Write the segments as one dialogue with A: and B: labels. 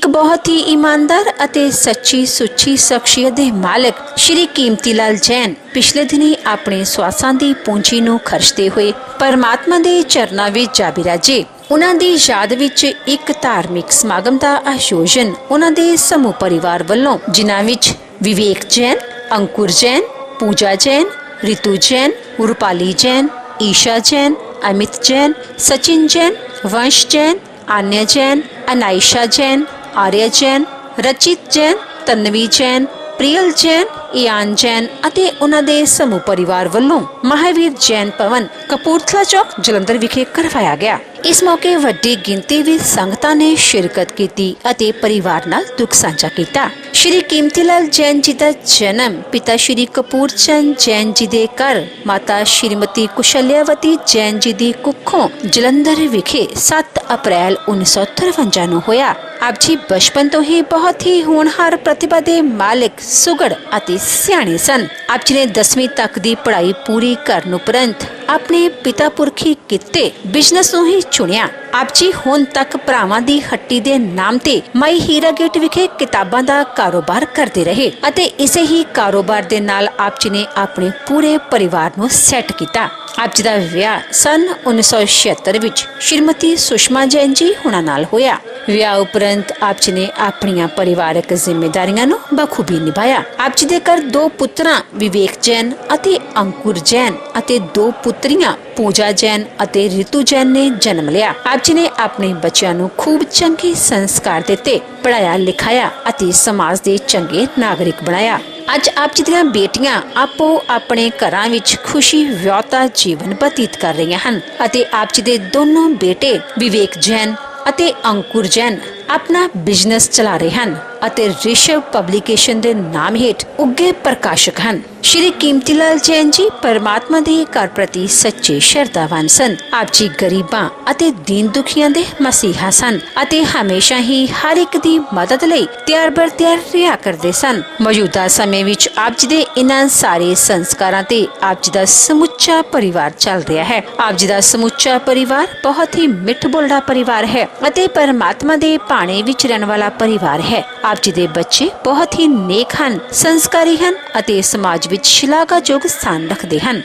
A: एक बहुत ही ईमानदार ਅਤੇ सच्ची सुच्ची शख्सियत ਦੇ मालिक श्री कीमती लाल जैन पिछले दिनी अपने स्वासां ਦੀ ਪੂੰਜੀ ਨੂੰ ਖਰਚਦੇ ਹੋਏ परमात्मा ਦੇ ਚਰਨਾਂ ਵਿੱਚ ਜਾ ਬਿਰਾਜੇ। ਉਹਨਾਂ ਦੀ ਯਾਦ ਵਿੱਚ ਇੱਕ ਧਾਰਮਿਕ ਸਮਾਗਮ ਦਾ ਆਯੋਜਨ ਉਹਨਾਂ ਦੇ ਸਮੂਹ ਪਰਿਵਾਰ ਵੱਲੋਂ, ਜਿਨ੍ਹਾਂ ਵਿੱਚ ਵਿਵੇਕ ਜੈਨ, अंकुर जैन, पूजा जैन, रितु जैन, रूपाली जैन, ईशा जैन, अमित जैन, सचिन जैन, वंश जैन, आन्या जैन, अनायशा जैन, आर्या जैन, रचित जैन, तन्वी जैन, प्रियल जैन, इयान जैन ਅਤੇ ਉਹਨਾਂ ਦੇ ਸਮੂਹ ਪਰਿਵਾਰ ਵੱਲੋਂ ਮਹਾਵੀਰ ਜੈਨ ਭਵਨ ਕਪੂਰਥਲਾ ਚੌਕ ਜਲੰਧਰ ਵਿਖੇ ਕਰਵਾਇਆ ਗਿਆ। ਇਸ ਮੌਕੇ ਵੱਡੀ ਗਿਣਤੀ ਵਿੱਚ ਸੰਗਤਾਂ ਨੇ ਸ਼ਿਰਕਤ ਕੀਤੀ ਅਤੇ ਪਰਿਵਾਰ ਨਾਲ ਦੁੱਖ ਸਾਂਝਾ ਕੀਤਾ। ਸ਼੍ਰੀ ਕੀਮਤੀ ਲਾਲ ਜੈਨ ਜੀ ਦਾ ਜਨਮ ਪਿਤਾ ਸ਼੍ਰੀ ਕਪੂਰ ਚੰਦ ਜੈਨ ਜੀ ਦੇ ਘਰ ਮਾਤਾ ਸ਼੍ਰੀਮਤੀ ਕੁਸ਼ਲਿਆਵਤੀ ਜੈਨ ਜੀ ਦੀ ਕੁੱਖੋਂ ਜਲੰਧਰ ਵਿਖੇ 7 ਅਪ੍ਰੈਲ 1953 ਨੂੰ ਹੋਇਆ। ਆਪ ਜੀ ਬਚਪਨ ਤੋਂ ਹੀ ਬਹੁਤ ਹੀ ਹੋਣਹਾਰ ਪ੍ਰਤਿਭਾ ਦੇ ਮਾਲਕ, ਸੁਗੜ ਅਤੇ ਸਿਆਣੇ ਸਨ। ਆਪ ਜੀ ਨੇ 10ਵੀਂ ਤੱਕ ਦੀ ਪੜ੍ਹਾਈ ਪੂਰੀ ਕਰਨ ਉਪਰੰਤ ਆਪਣੇ ਪਿਤਾ ਪੁਰਖੀ ਕਿੱਤੇ ਬਿਜ਼ਨਸ ਨੂੰ ਹੀ ਚੁਣਿਆ। ਆਪ ਜੀ ਹੁਣ ਤੱਕ ਭਰਾਵਾਂ ਦੀ ਹੱਟੀ ਦੇ ਨਾਮ ਤੇ ਮਾਈ ਹੀਰਾ ਗੇਟ ਵਿਖੇ ਕਿਤਾਬਾਂ ਦਾ ਕਾਰੋਬਾਰ ਕਰਦੇ ਰਹੇ ਅਤੇ ਇਸੇ ਹੀ ਕਾਰੋਬਾਰ ਦੇ ਨਾਲ ਆਪ ਜੀ ਨੇ ਆਪਣੇ ਪੂਰੇ ਪਰਿਵਾਰ ਨੂੰ ਸੈੱਟ ਕੀਤਾ। ਆਪ ਜੀ ਦਾ ਵਿਆਹ ਸਨ 1976 ਵਿੱਚ ਸ਼੍ਰੀਮਤੀ ਸੁਸ਼ਮਾ ਜੈਨ ਜੀ ਹੁਣਾਂ ਨਾਲ ਹੋਇਆ। ਵਿਆਹ ਉਪਰੰਤ ਆਪ ਜੀ ਨੇ ਆਪਣੀਆਂ ਪਰਿਵਾਰਕ ਜ਼ਿੰਮੇਦਾਰੀਆਂ ਨੂੰ ਬਖੂਬੀ ਨਿਭਾਇਆ। ਆਪ ਜੀ ਦੇ ਘਰ 2 ਪੁੱਤਰਾਂ ਵਿਵੇਕ ਜੈਨ ਅਤੇ ਅੰਕੁਰ ਜੈਨ ਅਤੇ 2 ਪੁੱਤਰੀਆਂ पूजा जैन ਅਤੇ रितु जैन ने जन्म लिया। आप जी ने अपने बच्चों ਨੂੰ खूब चंगे संस्कार दिते, पढ़ाया लिखाया ਅਤੇ समाज ਦੇ चंगे नागरिक बनाया। ਅੱਜ ਆਪ ਜੀ ਦੀਆਂ ਬੇਟੀਆਂ ਆਪੋ ਆਪਣੇ ਘਰਾਂ ਵਿੱਚ ਖੁਸ਼ੀ ਵਿਆਹਤਾ ਜੀਵਨ ਬਤੀਤ ਕਰ ਰਹੀਆਂ ਹਨ ਅਤੇ ਆਪ ਜੀ ਦੇ ਦੋਨੋਂ ਬੇਟੇ ਵਿਵੇਕ ਜੈਨ ਅਤੇ ਅੰਕੁਰ ਜੈਨ ਆਪਣਾ ਬਿਜ਼ਨਸ ਚਲਾ ਰਹੇ ਹਨ ਅਤੇ ਰਿਸ਼ਵ ਪਬਲਿਕੇਸ਼ਨ ਦੇ ਨਾਮ ਹੇਠ ਉੱਗੇ ਪ੍ਰਕਾਸ਼ਕ ਹਨ। ਸ਼੍ਰੀ ਕੀਮਤੀ ਲਾਲ ਜੈਨ ਜੀ ਪਰਮਾਤਮਾ ਦੇ ਘਰ ਪ੍ਰਤੀ ਸੱਚੇ ਸ਼ਰਧਾਵਾਨ ਸਨ। ਆਪ ਜੀ ਗਰੀਬਾਂ ਅਤੇ ਦੀਨ ਦੁਖੀਆਂ ਦੇ ਮਸੀਹਾ ਸਨ ਅਤੇ ਹਮੇਸ਼ਾ ਹੀ ਹਰ ਇੱਕ ਦੀ ਮਦਦ ਲਈ ਤਿਆਰ ਬਰ ਤਿਆਰ ਰਿਹਾ ਕਰਦੇ ਸਨ। ਮੌਜੂਦਾ ਸਮੇਂ ਵਿੱਚ ਆਪ ਜੀ ਦੇ ਇਹਨਾਂ ਸਾਰੇ ਸੰਸਕਾਰਾਂ ਤੇ ਆਪ ਜੀ ਦਾ ਸਮੁੱਚਾ ਪਰਿਵਾਰ ਚੱਲ ਰਿਹਾ ਹੈ। ਆਪ ਜੀ ਦਾ ਸਮੁੱਚਾ ਪਰਿਵਾਰ ਬਹੁਤ ਹੀ ਮਿੱਠ ਬੋਲਦਾ ਪਰਿਵਾਰ ਹੈ ਅਤੇ ਪਰਮਾਤਮਾ ਦੇ ਭਾਣੇ ਵਿੱਚ ਰਹਿਣ ਵਾਲਾ ਪਰਿਵਾਰ ਹੈ। ਆਪ ਜੀ ਦੇ ਬੱਚੇ ਬਹੁਤ ਹੀ ਨੇਕ ਹਨ, ਸੰਸਕਾਰੀ ਹਨ ਅਤੇ ਸਮਾਜ ਵਿੱਚ ਸ਼ਲਾਘਾਯੋਗ ਸਥਾਨ ਰੱਖਦੇ ਹਨ।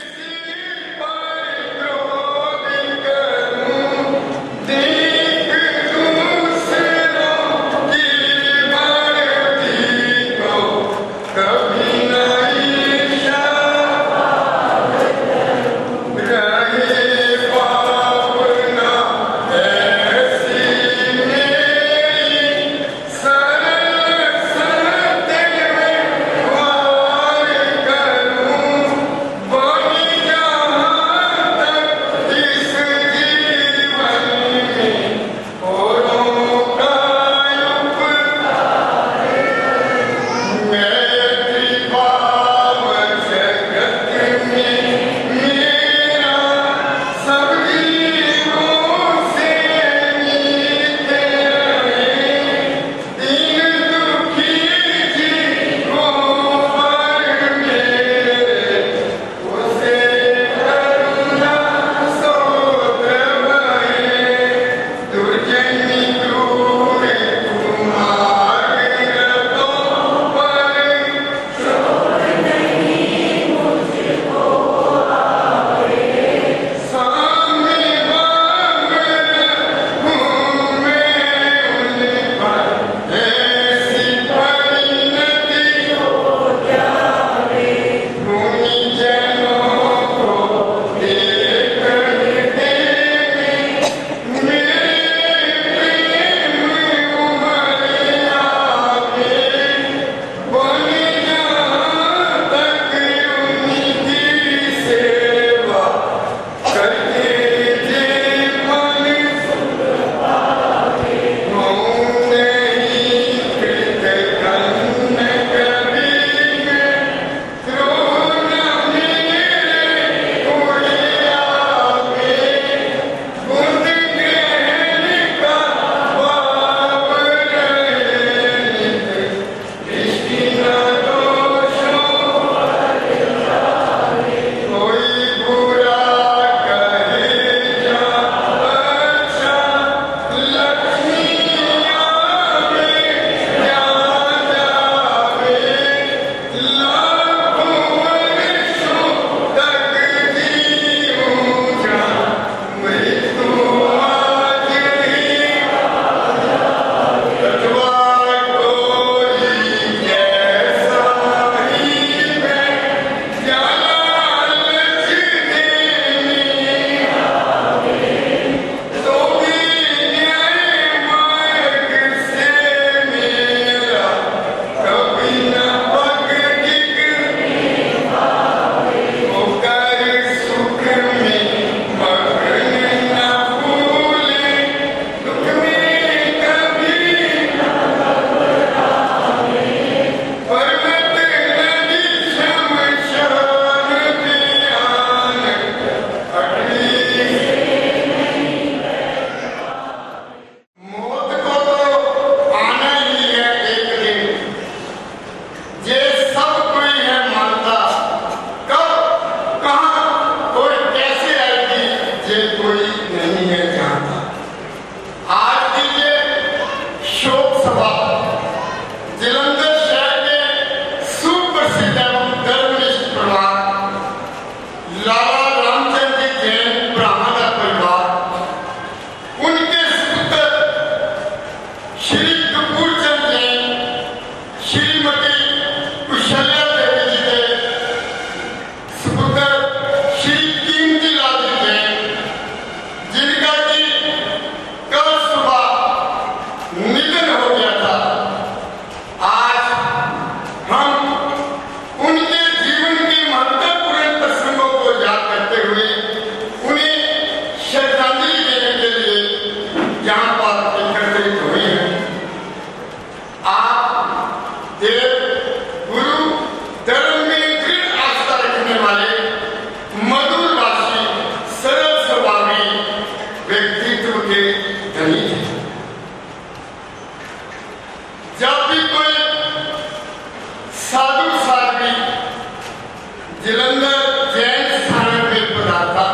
B: जलंधर जैन स्थानक में पड़ा था।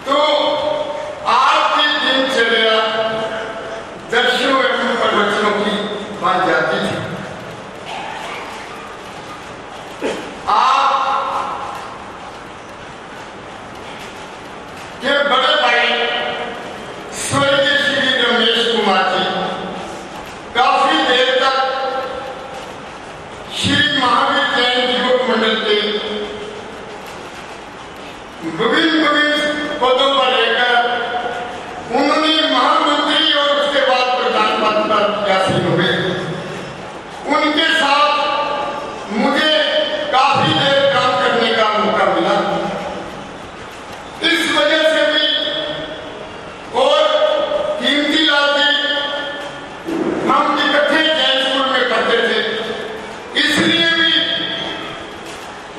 B: तो आपकी दिनचर्या दर्शनों एवं प्रवचनों की बन जाती थी। आप के बड़े भाई स्वर्गीय श्री रमेश कुमार जी काफी देर तक श्री महावीर जैन युवक मंडल के विभिन्न पदों पर रहकर उन्होंने महामंत्री और उसके बाद प्रधान पद पर प्रत्याशी हुए। उनके साथ मुझे काफी देर काम करने का मौका मिला। इस वजह से भी और कीमती लाल जी हम इकट्ठे जैन स्कूल में पढ़ते थे, इसलिए भी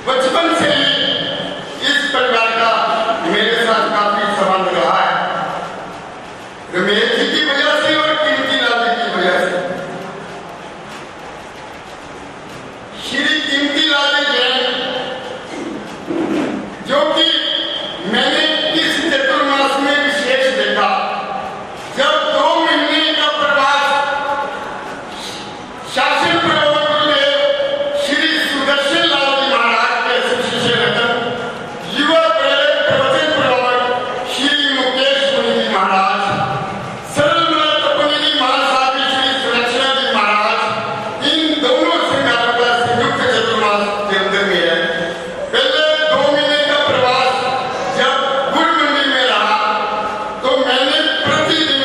B: बचपन से ही इस परिवार का मेरे साथ काफी संबंध रहा है। रमेश जी की वजह से और कीमती लाल जी की वजह से। श्री कीमती लाल जी जैन, जो कि मैंने इस चतुर्मास में विशेष देखा, जब 2 महीने का प्रवास शासन प्रबोध गुरुदेव श्री सुदर्शन लाल जी महाराज के शिष्य रतन युवा प्रेरक प्रवचन प्रवर्तक श्री मुकेश मुनि जी महाराज, सरल तपनी जी महासाधु श्री सुरक्षा जी महाराज, इन दोनों श्रृंगारों का संयुक्त चतुर्मास के अंदर में है। पहले 2 महीने का प्रवास जब गुड़ मंडी में रहा तो मैंने प्रतिदिन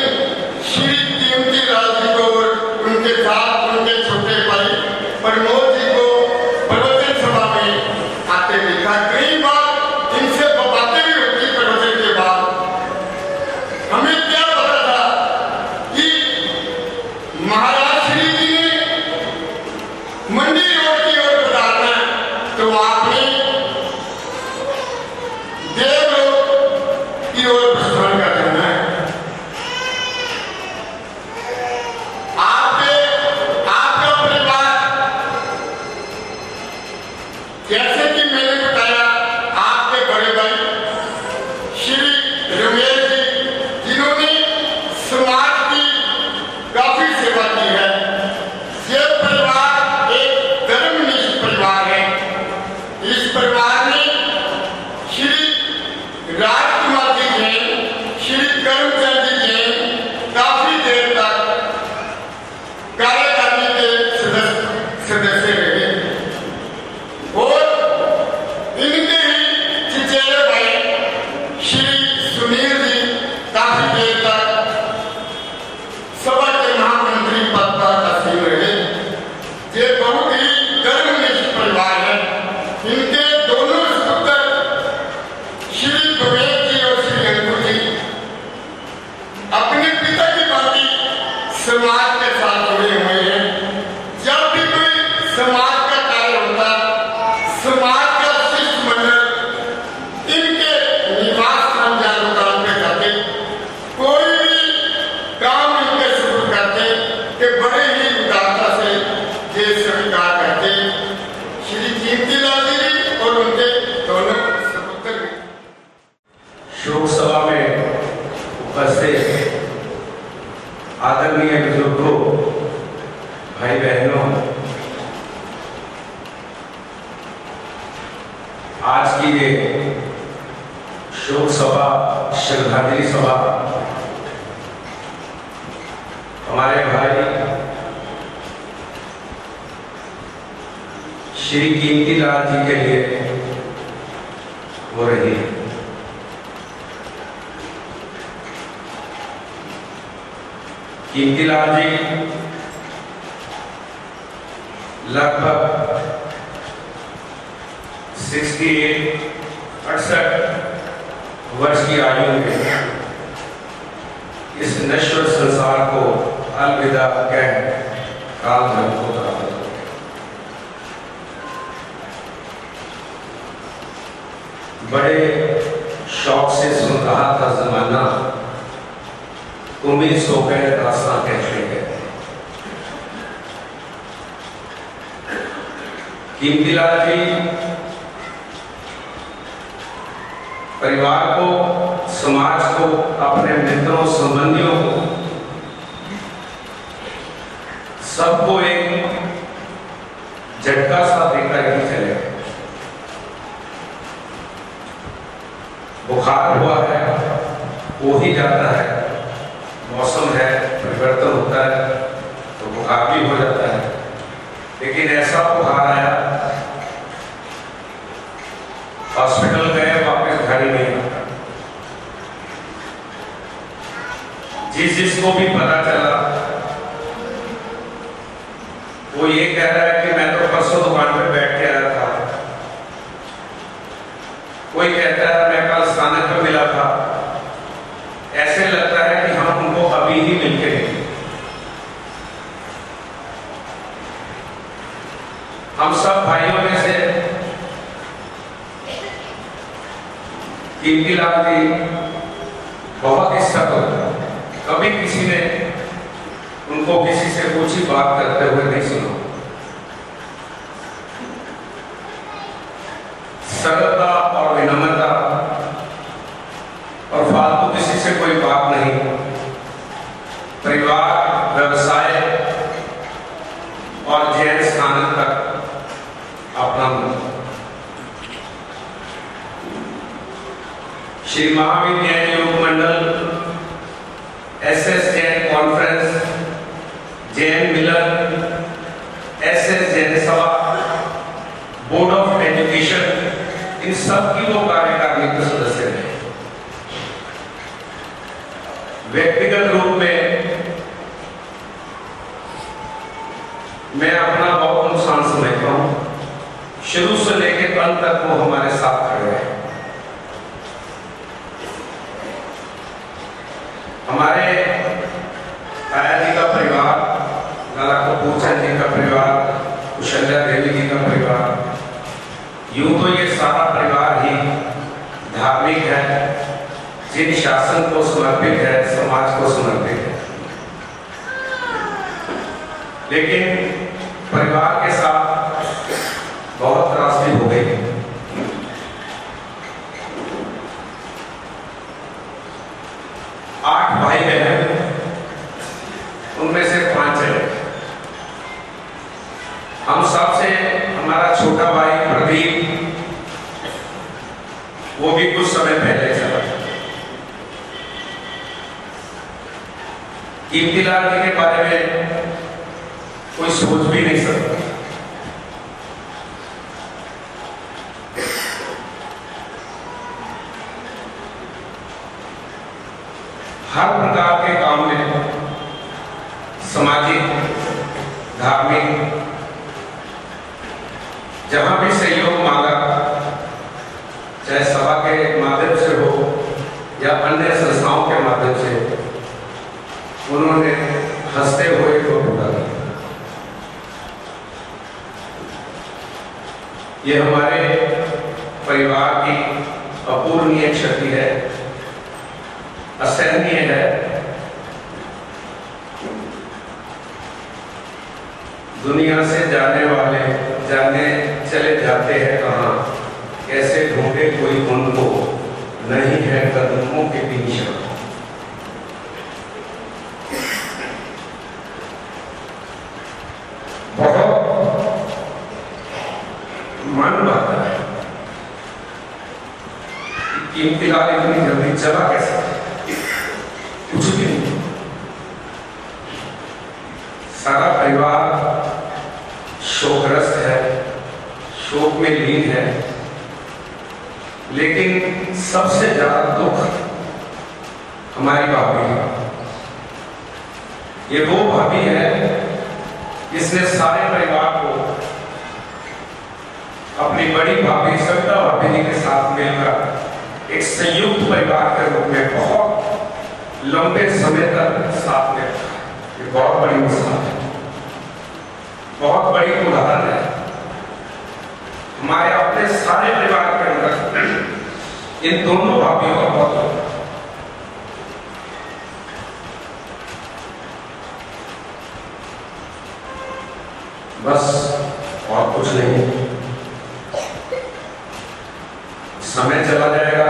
B: श्री कीमती लाल जी को और उनके साथ उनके छोटे भाई प्रमोद जी को प्रवचन सभा में आते देखा। कई बार इनसे बातें भी होती प्रवचन के बाद। हमें क्या पता था कि महाराज श्री जी ने मंडी रोड की ओर पधारना है, तो आपने देवलोक की ओर प्रस्थान कर देना है। आपका परिवार, जैसे कि मैंने बताया, आपके बड़े भाई श्री रमेश जी, जिन्होंने समाज की काफी सेवा की है। ये परिवार एक धर्मनिष्ठ परिवार है। इस परिवार ने श्री राजकुमार जी जैन, श्री करमचंद जी जैन काफी देर तक कार्यकारिणी के सदस्य रहे और इनके ही चचेरे भाई श्री सुनील जी काफी देर तक सभा के महामंत्री पद पर आसीन रहे। ये बहुत ही धर्मनिष्ठ परिवार है। इनके दोनों सुपुत्र श्री विवेक जी और श्री अंकुर जी अपने पिता की भांति समाज के साथ जुड़े हुए हैं। जब भी कोई समाज का कार्य होता, समाज का शिष्टमंडल इनके निवास स्थान या दुकान पे जाते, कोई भी काम इनके शुरू करते कि बड़े ही उदारता से ये स्वीकार करते। श्री कीमती लाल जी और उनके दोनों सपुत्र भी।
C: शोक सभा में उपस्थित आदरणीय बुजुर्गों, भाई बहनों, आज की ये शोक सभा, श्रद्धांजलि सभा हमारे भाई श्री कीमती लाल जी के लिए हो रही है। कीमती लाल जी लगभग 68 वर्ष की आयु में इस नश्वर संसार को अलविदा कह काल धर्म को प्राप्त हो गए। बड़े शौक से सुन रहा था जमाना, उम्मीद सो गए रास्ता कहते गए। कीमतीलाल जी परिवार को, समाज को, अपने मित्रों संबंधियों को, सबको एक झटका सा देकर ही चले। बुखार हुआ है, हो ही जाता है, मौसम है, परिवर्तन होता है तो बुखार भी हो जाता है, लेकिन ऐसा बुखार आया, हॉस्पिटल गए, वापस घर ही नहीं आता। जिसको भी पता चला वो ये कह रहा है कि मैं तो परसों दुकान पे बैठ के आया था, कोई कहता है मैं कल स्थानक पर मिला था। ऐसे लगता है कि हम उनको अभी ही मिलके गए। हम सब भाइयों में से कीमतीलाल जी बहुत ही सफल, कभी किसी ने उनको किसी से ऊंची बात करते हुए नहीं सुना। सरलता और विनम्रता और फालतू किसी से कोई बात नहीं, परिवार, व्यवसाय और जैन स्थानक तक अपना श्री महावीर जैन योग मंडल, एसएस जैन कॉन्फ्रेंस, जैन मिलन, एसएस जैन सभा, बोर्ड ऑफ एजुकेशन, इन सब की वो कार्यकारिणी के सदस्य हैं। व्यक्तिगत रूप में मैं अपना बहुत नुकसान समझता हूं। शुरू से लेकर अंत तक वो हमारे साथ खड़े हैं। हमारे ताया जी का परिवार, लाला कपूर चंद जी का परिवार, कुशल्या देवी जी का परिवार, यूं तो ये सारा परिवार ही धार्मिक है, जिन शासन को समर्पित है, समाज को समर्पित है। लेकिन परिवार के साथ बहुत त्रासदी हो गई। आठ भाई बहन, उनमें से 5 चले। हम सबसे हमारा छोटा भाई प्रदीप, वो भी कुछ समय पहले चला। कीमतीलाल जी के बारे में कोई सोच भी नहीं सकता। हर प्रकार के काम में, सामाजिक, धार्मिक, जहां भी सहयोग मांगा, चाहे सभा के माध्यम से हो या अन्य संस्थाओं के माध्यम से, उन्होंने हंसते हुए को पूरा किया। ये हमारे परिवार की अपूर्णीय क्षति है, असहनीय है। दुनिया से जाने वाले जाने चले जाते हैं कहाँ, कैसे ढूंढे कोई उनको, नहीं है कदमों के भी निशान। बहुत मन बात है कि कीमतीलाल इतनी जल्दी चला कैसे, कुछ भी नहीं। सारा परिवार शोकग्रस्त है, शोक में लीन है। लेकिन सबसे ज्यादा दुख हमारी भाभी है। ये वो भाभी है जिसने सारे परिवार को अपनी बड़ी भाभी सविता भाभी जी के साथ मिलकर एक संयुक्त परिवार के रूप में बहुत लंबे समय तक साथ में रखा। ये बहुत बड़ी मिसाल है, बहुत बड़ी उदाहरण है। हमारे अपने सारे परिवार के अंदर इन दोनों भाभीयों का बहुत बस और कुछ नहीं। समय चला जाएगा,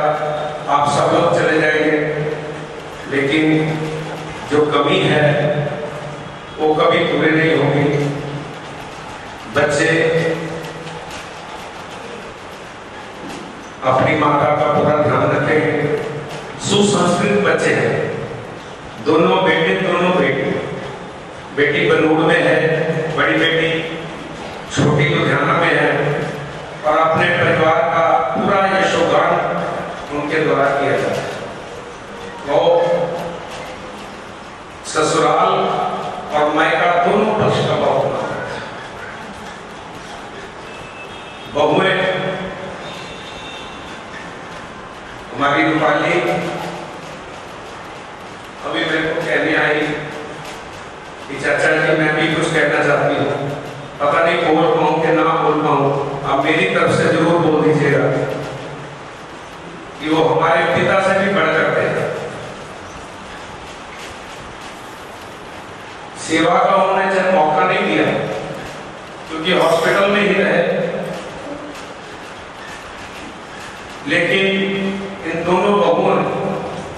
C: आप सब लोग चले जाएंगे, लेकिन जो कमी है वो कभी पूरी नहीं होगी। बच्चे अपनी माता का पूरा ध्यान रखेंगे। सुसंस्कृत बच्चे हैं, दोनों बेटे दोनों बेटी। बेटी बनूड़ में है, बड़ी बेटी, छोटी लुधियाना में है, और अपने परिवार का पूरा यशोगान उनके द्वारा किया जाता है। वो ससुराल और मायका दोनों पक्ष का बहुत नाम है। बहुएं हमारी रूपाली अभी मेरे को कहने आई कि चाचा जी मैं भी कुछ कहना चाहती हूँ, पता नहीं बोल पाऊँ कि ना बोल पाऊँ, आप मेरी तरफ से जरूर बोल दीजिएगा कि वो हमारे पिता से भी बढ़ करते हैं। सेवा का उन्होंने जब मौका नहीं दिया क्योंकि हॉस्पिटल में ही रहे, लेकिन इन दोनों बहुओं ने,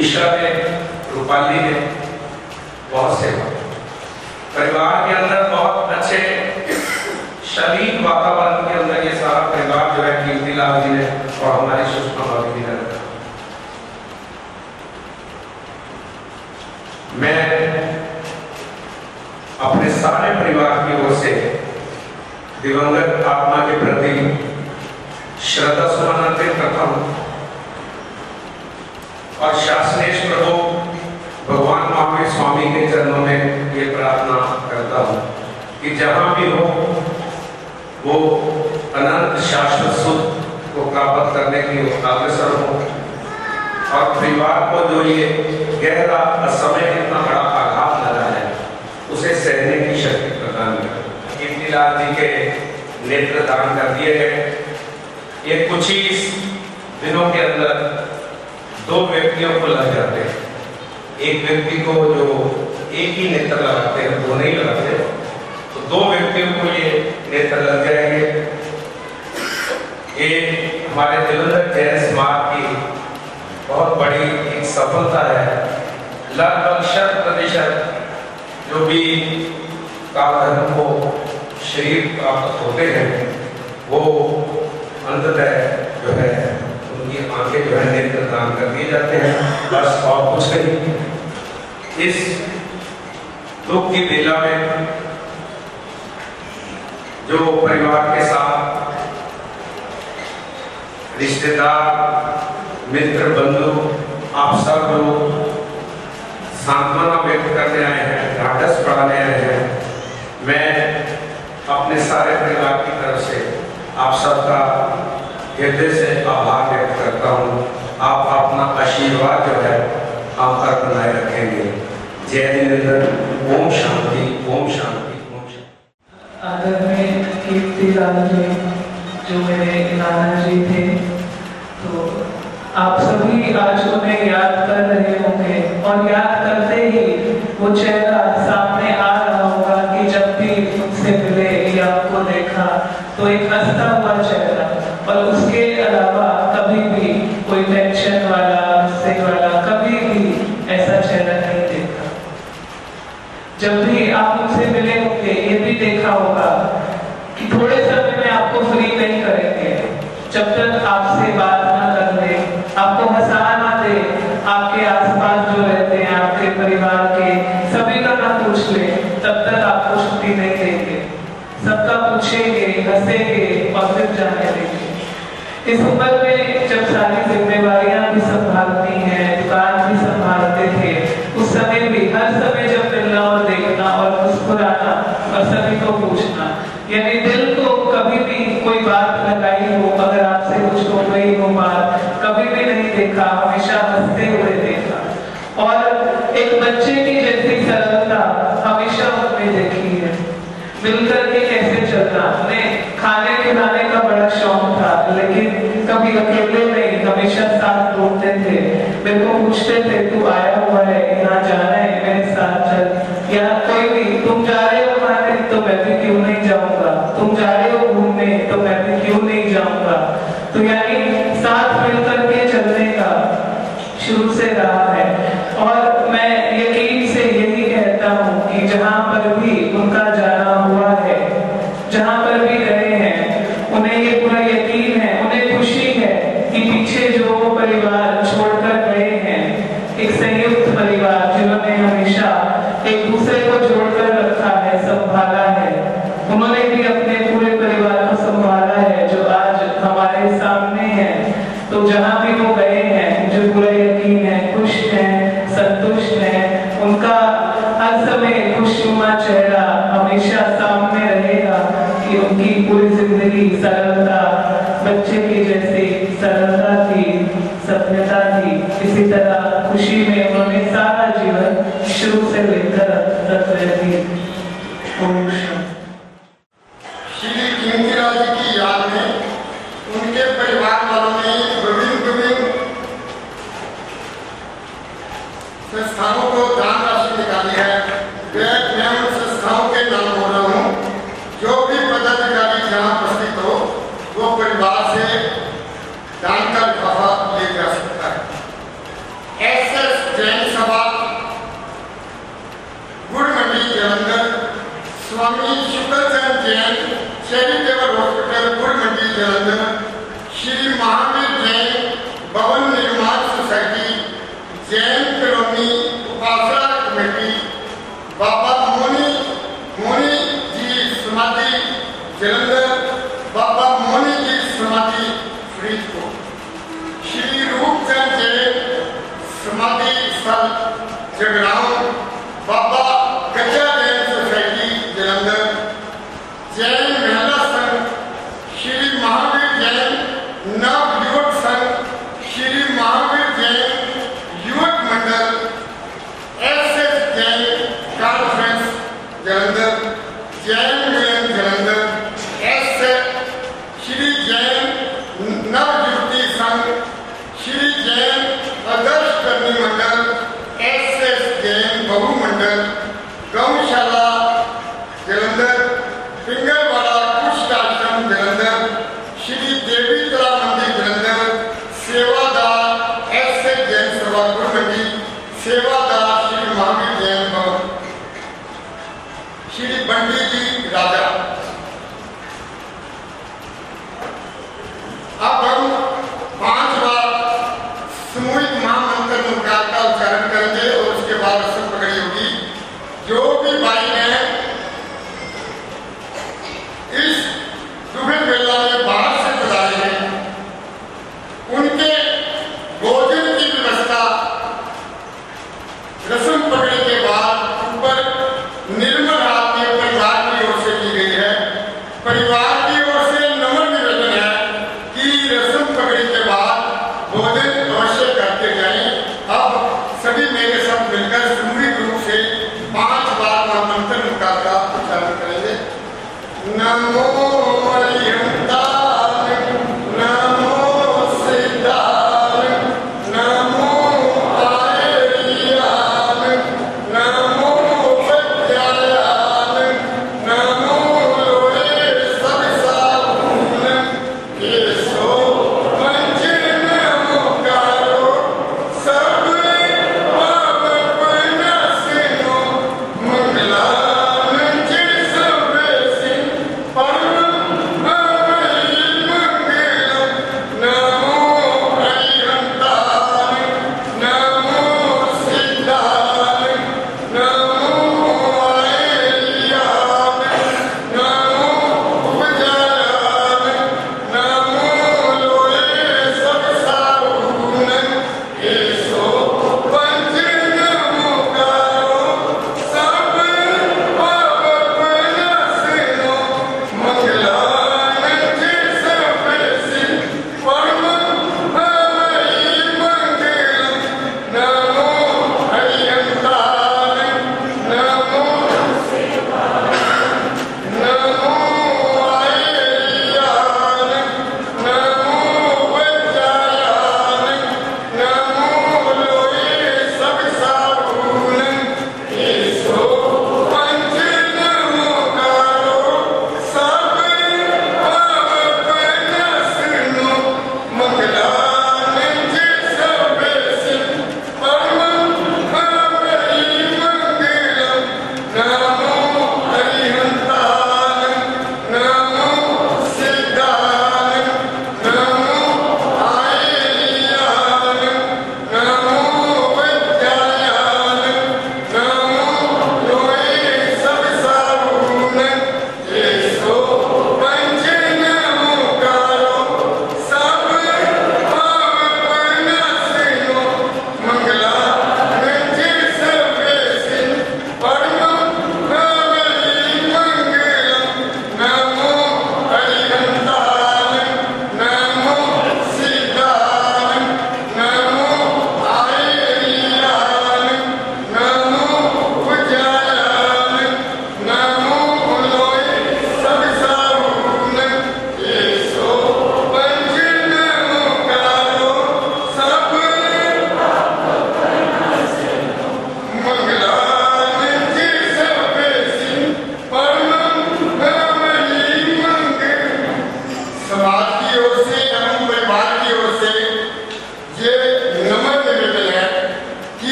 C: ईशा ने, रूपाली ने बहुत सेवा। परिवार के अंदर बहुत अच्छे शालीन वातावरण के अंदर ये सारा परिवार जो है कीर्तिलाल जी ने और हमारी सुषमा भाभी जी ने रखा। मैं अपने सारे परिवार की ओर से दिवंगत आत्मा के प्रति श्रद्धा सुमन अर्पित करता हूं और शासनेश प्रभु भगवान महावीर स्वामी के चरणों में ये प्रार्थना करता हूं कि जहां भी हो वो अनंत शाश्वत सुख को प्राप्त करने की अग्रसर हो, और परिवार को जो ये गहरा असमय इतना बड़ा आघात लगा है उसे सहने की शक्ति प्रदान कर। कीर्तिलाल जी के नेत्र दान कर दिए गए। ये कुछ ही दिनों के अंदर दो व्यक्तियों को लग जाते हैं। एक व्यक्ति को जो एक ही नेत्र लगाते हैं, दो नहीं लगाते, तो दो व्यक्तियों को ये नेत्र लग जाएंगे। ये हमारे दिवंगत जैन स्मारक की बहुत बड़ी एक सफलता है। लगभग 100% जो भी कालधर्म को शरीर प्राप्त होते हैं वो अंततः जो है उनकी आंखें जो है नेत्र दान कर दिए जाते हैं, बस और कुछ नहीं। इस दुख की बेला में जो परिवार के साथ रिश्तेदार, मित्र, बंधु, आप सब लोग सांत्वना व्यक्त करने आए हैं, ढाढ़स बढ़ाने आए हैं, मैं अपने सारे परिवार की तरफ से आप सबका हृदय से आभार व्यक्त करता हूँ। आप अपना आशीर्वाद जो है हम पर बनाए रखेंगे। जय जिनेंद्र। ओम शांति, ओम शांति, ओम शांति।
D: आदरणीय कीर्तिलाल जी जो मेरे नाना जी थे, तो आप सभी आज उन्हें याद कर रहे होंगे और याद करते ही वो चेहरा सामने आ रहा होगा कि जब भी उनसे मिले या उनको देखा तो एक हंसता हुआ चेहरा, और उसके अलावा कभी भी कोई टेंशन वाला, गुस्से वाला कभी भी ऐसा चेहरा नहीं देखा। जब भी आप उनसे मिले होंगे ये भी देखा होगा कि थोड़े समय में आपको फ्री नहीं करेंगे जब तक आपसे बात ना कर ले, आपको हंसा ना दे, आपके आसपास जो रहते हैं आपके परिवार के सभी का ना पूछ ले, तब तक आपको छुट्टी नहीं देंगे। सबका पूछेंगे, हंसेंगे और फिर जाने देंगे। इस उम्र में जब सारी जिम्मेवारियां भी संभालती हैं, दुकान भी संभालते थे, उस समय भी हर समय जब मिलना और देखना और मुस्कुराना और सभी को पूछना, यानी दिल को कभी भी कोई बात लगाई हो, अगर आपसे कुछ हो गई हो बात, कभी भी नहीं देखा, हमेशा हंसते हुए देखा। और एक बच्चे की जैसी सरलता हमेशा उनमें देखी है। मिलकर के कैसे चलना, उन्हें खाने खिलाने का बड़ा शौक था, लेकिन कभी अकेले नहीं, हमेशा साथ ढूंढते थे। मेरे को पूछते थे तू आया हुआ है, यहाँ जाना है, मेरे साथ चल, या कोई भी तुम जा रहे हो खाने तो मैं भी क्यों नहीं जाऊंगा, तुम जा रहे हो घूमने तो मैं भी क्यों नहीं जाऊंगा। तो यानी साथ में
B: कॉलोनी विभिन्न संस्थानों को दान राशि निकाली है। मैं उन संस्थाओं के नाम बोल रहा हूँ। जो भी पदाधिकारी जहाँ उपस्थित हो वो परिवार से दान का लिफाफा ले जा सकता है। एसएस जैन सभा गुड़ मंडी जलंधर, स्वामी शुक्लचंद जैन चैरिटेबल हॉस्पिटल गुड़ मंडी जलंधर, श्री महावीर जैन भवन निर्माण सोसाइटी जैन कॉलोनी उपासना कमेटी, बाबा मोनी जी समाधि जलंधर, बाबा मोनी जी समाधि फरीदकोट, श्री रूपचंद जैन समाधि स्थल जगराऊं, बाबा गजा जैन सोसाइटी जलंधर, जैन महिला संघ श्री महावीर जैन नव युवक संघ, श्री महावीर जैन युवक मंडल, एसएस जैन कॉन्फ्रेंस जलंधर, जैन मिलन जलंधर, श्री जैन नव युवती संघ, श्री जैन आदर्श कर्मी मंडल, एसएस जैन बहु मंडल, गौशाला जलंधर, पिंगलवाड़ा कुष्ठ आश्रम जलंधर, श्री देवी तला मंदिर जलंधर, सेवादार एसएस जैन सभा गुड़ मंडी, सेवादार श्री महावीर जैन भवन, श्री बंडी जी राजा। अब हम 5 बार सामूहिक महामंत्र नमस्कार का उच्चारण करेंगे और उसके बाद रस्म पकड़ी होगी। जो भी भाई बहन इस दुर्गम मेला में बाहर से पधारे हैं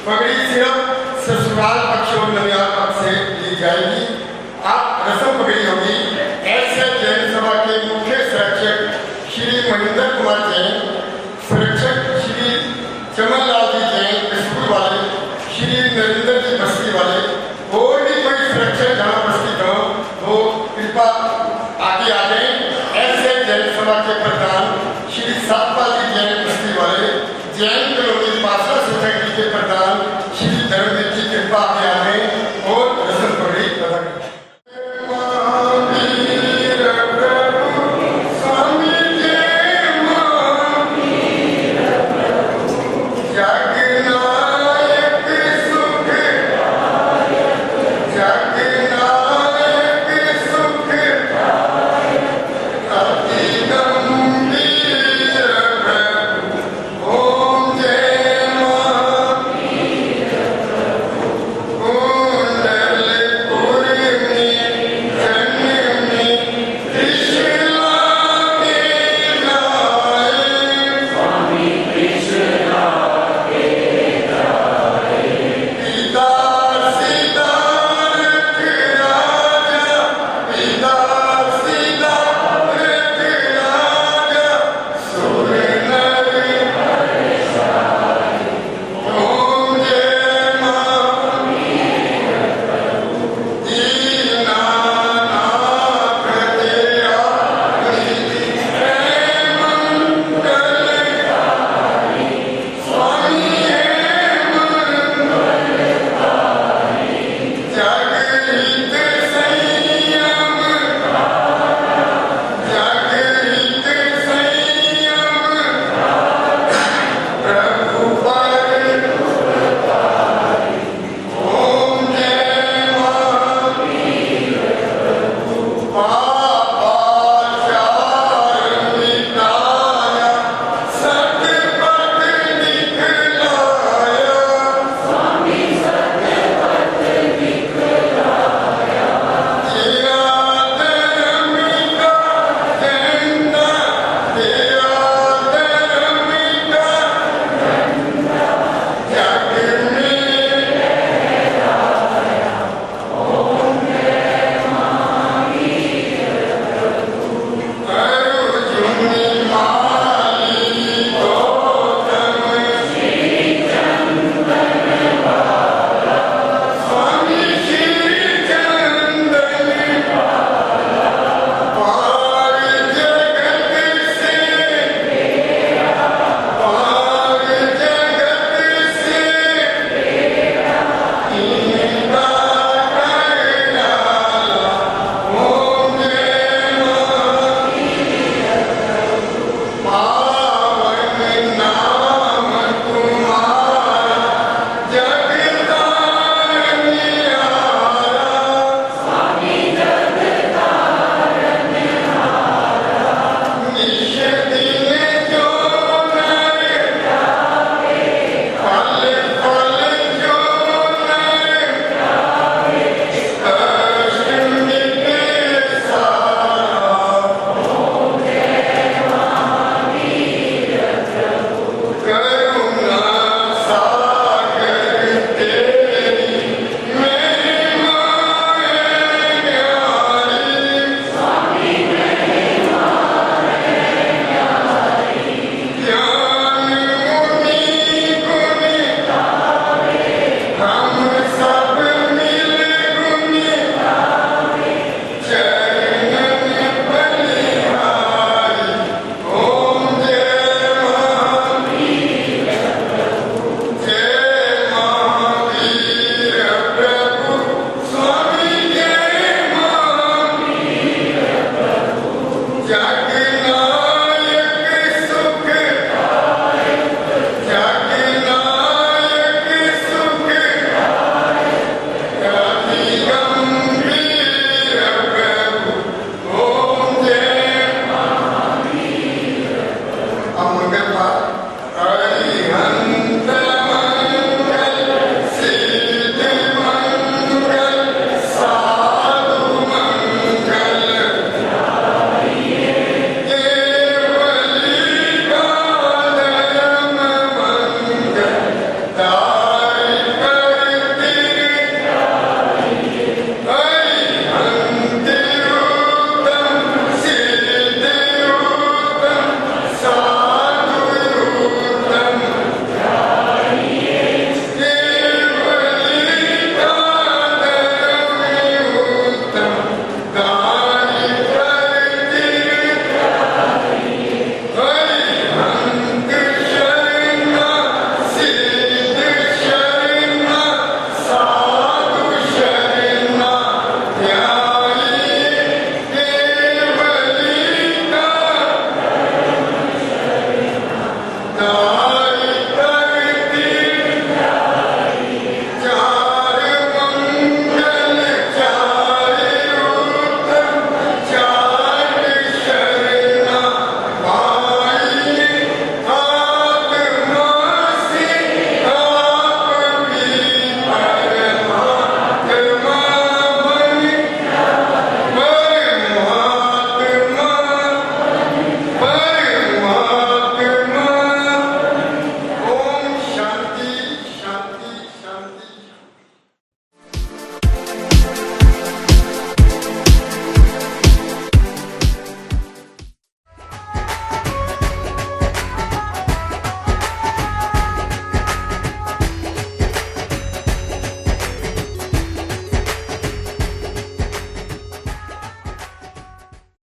B: पगड़ी सिर्फ ससुराल पक्ष और ननिहाल पक्ष से ली जाएगी। आप रस्म पगड़ी होगी। ऐसे जैन सभा के मुख्य संरक्षक श्री महेंद्र कुमार जैन, संरक्षक श्री चमनलाल जी जैन स्कूल वाले, श्री नरेंद्र जी बस्ती वाले, और भी कोई संरक्षक जहाँ बस्ती हो वो कृपा आगे आ जाए। ऐसे जैन सभा के प्रधान श्री सतपाल जी जैन बस्ती वाले, जैन कॉलोनी पासरा सोसाइटी के प्रधान श्री धर्मवीर जी कृपा आगे आ गए और रस्म पगड़ी अदा करें।